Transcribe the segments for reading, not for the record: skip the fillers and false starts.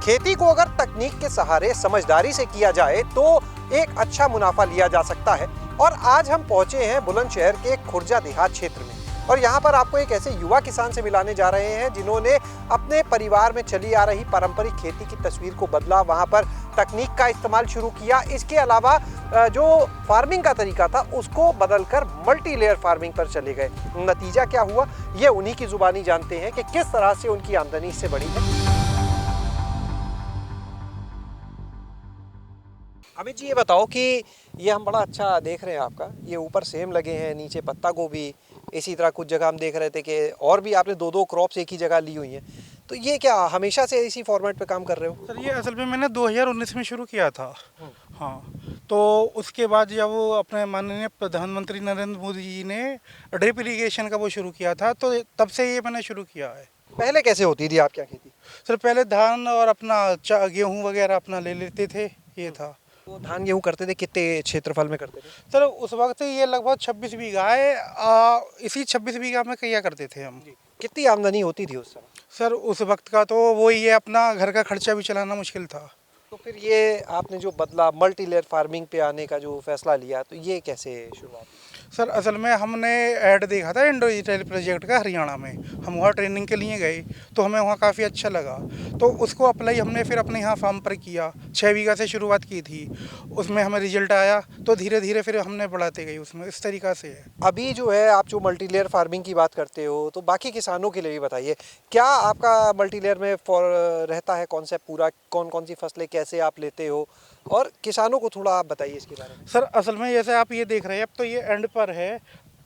खेती को अगर तकनीक के सहारे समझदारी से किया जाए तो एक अच्छा मुनाफा लिया जा सकता है। और आज हम पहुंचे हैं बुलंदशहर के खुर्जा देहात क्षेत्र में और यहाँ पर आपको एक ऐसे युवा किसान से मिलाने जा रहे हैं जिन्होंने अपने परिवार में चली आ रही पारंपरिक खेती की तस्वीर को बदला, वहाँ पर तकनीक का इस्तेमाल शुरू किया। इसके अलावा जो फार्मिंग का तरीका था उसको बदलकर मल्टी लेयर फार्मिंग पर चले गए। नतीजा क्या हुआ ये उन्हीं की जुबानी जानते हैं कि किस तरह से उनकी आमदनी इससे बढ़ी है। अमित जी, ये बताओ कि ये हम बड़ा अच्छा देख रहे हैं आपका, ये ऊपर सेम लगे हैं, नीचे पत्ता गोभी, इसी तरह कुछ जगह हम देख रहे थे कि और भी आपने दो क्रॉप्स एक ही जगह ली हुई हैं। तो ये क्या हमेशा से इसी फॉर्मेट पे काम कर रहे हो? सर ये असल में मैंने 2019 में शुरू किया था। हाँ, तो उसके बाद जब वो अपने माननीय प्रधानमंत्री नरेंद्र मोदी जी ने ड्रिप इरिगेशन का वो शुरू किया था तो तब से ये मैंने शुरू किया है। पहले कैसे होती थी आपकी खेती? सर पहले धान और अपना गेहूँ वगैरह अपना ले लेते थे, ये था। तो धान गेहूँ करते थे, कितने क्षेत्रफल में करते थे? सर उस वक्त ये लगभग 26 बीघा है। इसी 26 बीघा में किया करते थे हम। कितनी आमदनी होती थी उस समय? सर उस वक्त का तो वो ये अपना घर का खर्चा भी चलाना मुश्किल था। तो फिर ये आपने जो बदला मल्टी लेयर फार्मिंग पे आने का जो फैसला लिया, तो ये कैसे शुरुआत? सर असल में हमने ऐड देखा था इंडो डिजिटल प्रोजेक्ट का हरियाणा में, हम वहाँ ट्रेनिंग के लिए गए तो हमें वहाँ काफ़ी अच्छा लगा, तो उसको अप्लाई हमने फिर अपने यहाँ फार्म पर किया। 6 बीघा से शुरुआत की थी, उसमें हमें रिजल्ट आया तो धीरे धीरे फिर हमने बढ़ाते गए उसमें, इस तरीक़ा से है। अभी जो है आप जो मल्टी लेयर फार्मिंग की बात करते हो तो बाकी किसानों के लिए भी बताइए, क्या आपका मल्टी लेयर में रहता है कॉन्सेप्ट पूरा, कौन कौन सी फसलें कैसे आप लेते हो, और किसानों को थोड़ा आप बताइए इसके बारे में। सर असल में जैसे आप ये देख रहे हैं, अब तो ये एंड पर है,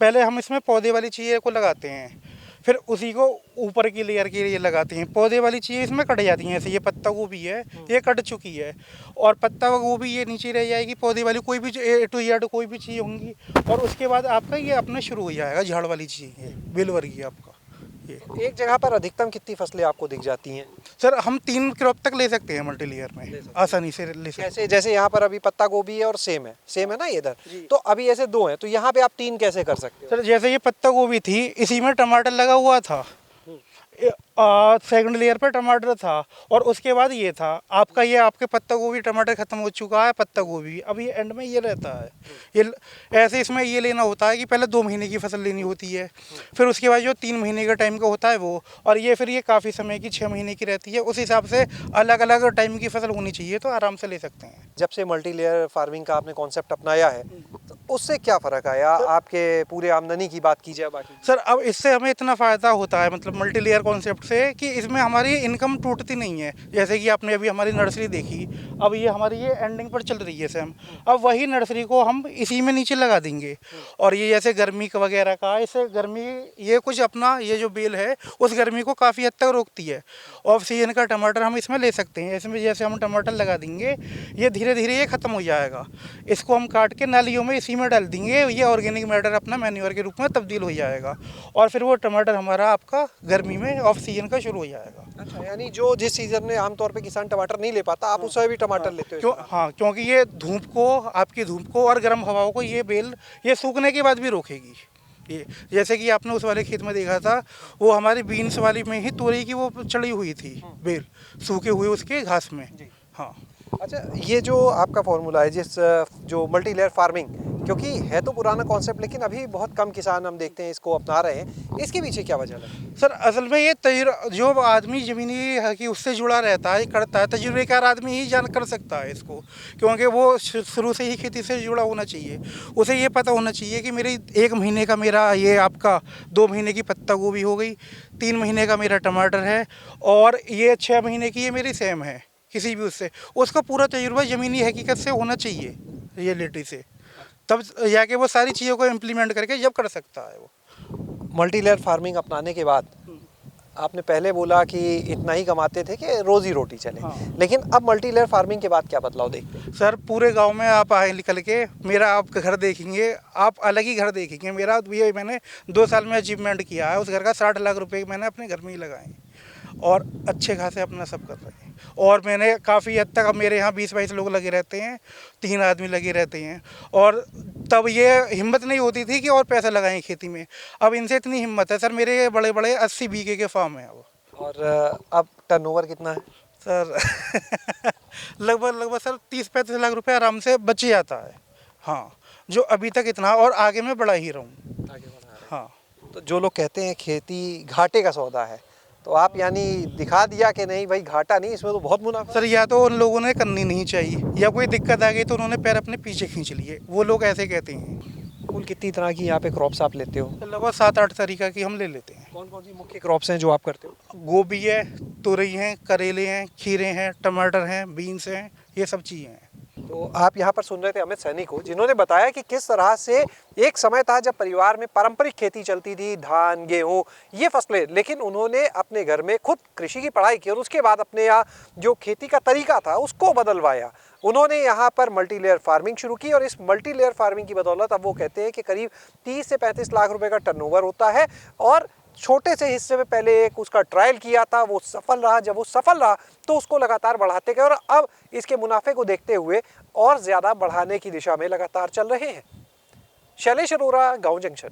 पहले हम इसमें पौधे वाली चीज़ें को लगाते हैं, फिर उसी को ऊपर की लेयर के लिए लगाते हैं। पौधे वाली चीज़ें इसमें कट जाती हैं, जैसे ये पत्ता गोभी है, ये कट चुकी है, और पत्ता गोभी ये नीचे रह जाएगी। पौधे वाली कोई भी ए टू जेड कोई भी चीज़ होंगी, और उसके बाद आपका ये अपना शुरू हो जाएगा झाड़ वाली चीज़, बेल वर्गीय आपका। ये एक जगह पर अधिकतम कितनी फसलें आपको दिख जाती हैं? सर हम 3 क्रॉप तक ले सकते हैं मल्टी लेयर में, आसानी से ले सकते हैं। जैसे जैसे यहाँ पर अभी पत्ता गोभी है और सेम है ना इधर, तो अभी ऐसे 2 हैं, तो यहाँ पे आप 3 कैसे कर सकते हो? सर जैसे ये पत्ता गोभी थी, इसी में टमाटर लगा हुआ था, सेकंड लेयर पर टमाटर था, और उसके बाद ये था आपका, ये आपके पत्ता गोभी टमाटर खत्म हो चुका है, पत्ता गोभी अब ये एंड में ये रहता है। ये ऐसे इसमें ये लेना होता है कि पहले 2 महीने की फसल लेनी होती है, फिर उसके बाद जो 3 महीने का टाइम का होता है वो, और ये फिर ये काफ़ी समय की 6 महीने की रहती है। उस हिसाब से अलग अलग टाइम की फसल होनी चाहिए, तो आराम से ले सकते हैं। जब से मल्टी लेयर फार्मिंग का आपने कॉन्सेप्ट अपनाया है तो उससे क्या फ़र्क आया आपके पूरे आमदनी की बात की जाए बाकी? सर अब इससे हमें इतना फ़ायदा होता है, मतलब मल्टी लेयर कॉन्सेप्ट से, कि इसमें हमारी इनकम टूटती नहीं है। जैसे कि आपने अभी हमारी नर्सरी देखी, अब ये हमारी ये एंडिंग पर चल रही है सेम, अब वही नर्सरी को हम इसी में नीचे लगा देंगे, और ये जैसे गर्मी का वगैरह का, इससे गर्मी ये कुछ अपना ये जो बेल है उस गर्मी को काफ़ी हद तक रोकती है। ऑफ सीजन का टमाटर हम इसमें ले सकते हैं, इसमें जैसे हम टमाटर लगा देंगे ये धीरे धीरे ये ख़त्म हो जाएगा, इसको हम काट के नालियों में इसी में डाल देंगे, ये ऑर्गेनिक मैटर अपना मैन्योर के रूप में तब्दील हो जाएगा, और फिर वो टमाटर हमारा आपका गर्मी में ऑफ सीजन का शुरू हो जाएगा। अच्छा, यानी जो जिस सीजन में आमतौर पे किसान टमाटर नहीं ले पाता, आप उसमें भी टमाटर लेते हो? क्योंकि ये धूप को, आपकी धूप को और गर्म हवाओं को ये बेल ये सूखने के बाद भी रोकेगी। ये जैसे कि आपने उस वाले खेत में देखा था, वो हमारी बीन्स वाली में ही तोरई की वो चढ़ी हुई थी बेल, सूखे हुए उसके घास में। हाँ। अच्छा, ये जो आपका फॉर्मूला है जिस जो मल्टी लेयर फार्मिंग, क्योंकि है तो पुराना कॉन्सेप्ट लेकिन अभी बहुत कम किसान हम देखते हैं इसको अपना रहे हैं, इसके पीछे क्या वजह है? सर असल में ये जो आदमी ज़मीनी है कि उससे जुड़ा रहता है, करता है, तजुर्बेकार आदमी ही जान कर सकता है इसको, क्योंकि वो शुरू से ही खेती से जुड़ा होना चाहिए। उसे ये पता होना चाहिए कि मेरी 1 महीने का मेरा ये आपका 2 महीने की पत्ता गोभी हो गई, 3 महीने का मेरा टमाटर है, और ये 6 महीने की ये मेरी सेम है, किसी भी उसका पूरा तजुर्बा ज़मीनी हकीकत से होना चाहिए, रियलिटी से, तब जाके वो सारी चीज़ों को इम्प्लीमेंट करके जब कर सकता है वो। मल्टी लेयर फार्मिंग अपनाने के बाद आपने पहले बोला कि इतना ही कमाते थे कि रोजी रोटी चले, हाँ। लेकिन अब मल्टी लेयर फार्मिंग के बाद क्या बदलाव देखते हैं? सर पूरे गांव में आप आए निकल के, मेरा आप घर देखेंगे, आप अलग ही घर देखेंगे। मेरा ये मैंने 2 साल में अचीवमेंट किया है, उस घर का 60 लाख रुपए मैंने अपने घर में ही लगाए, और अच्छे खासे अपना सब कर रहे हैं। और मैंने काफ़ी हद तक, अब मेरे यहाँ 20-22 लोग लगे रहते हैं, 3 आदमी लगे रहते हैं, और तब ये हिम्मत नहीं होती थी कि और पैसा लगाएं खेती में, अब इनसे इतनी हिम्मत है। सर मेरे बड़े बड़े 80 बीघे के फार्म हैं अब। और अब टर्नओवर कितना है? सर लगभग सर 30-35 लाख रुपए आराम से बच जाता है। हाँ, जो अभी तक इतना, और आगे मैं बढ़ा ही रहूँ। हाँ। तो जो लोग कहते हैं खेती घाटे का सौदा है, तो आप यानी दिखा दिया कि नहीं भाई घाटा नहीं, इसमें तो बहुत मुनाफा। सर या तो उन लोगों ने करनी नहीं चाहिए, या कोई दिक्कत आ गई तो उन्होंने पैर अपने पीछे खींच लिए, वो लोग ऐसे कहते हैं। कुल कितनी तरह की यहाँ पे क्रॉप्स आप लेते हो? लगभग 7-8 तरीका की हम ले लेते हैं। कौन कौन सी मुख्य क्रॉप्स हैं जो आप करते हो? गोभी है, तुरई हैं, करेले हैं, खीरे हैं, टमाटर हैं, बीन्स हैं, ये सब चीज़ें हैं। तो आप यहाँ पर सुन रहे थे अमित सैनी को, जिन्होंने बताया कि किस तरह से एक समय था जब परिवार में पारंपरिक खेती चलती थी, धान गेहूँ ये फसलें, लेकिन उन्होंने अपने घर में खुद कृषि की पढ़ाई की और उसके बाद अपने यहाँ जो खेती का तरीका था उसको बदलवाया। उन्होंने यहाँ पर मल्टी लेयर फार्मिंग शुरू की और इस मल्टी लेयर फार्मिंग की बदौलत अब वो कहते हैं कि करीब 30 से 35 लाख रुपए का टर्नओवर होता है। और छोटे से हिस्से में पहले एक उसका ट्रायल किया था, वो सफल रहा, जब वो सफल रहा तो उसको लगातार बढ़ाते गए और अब इसके मुनाफे को देखते हुए और ज़्यादा बढ़ाने की दिशा में लगातार चल रहे हैं। शैलेश अरोरा, गांव जंक्शन।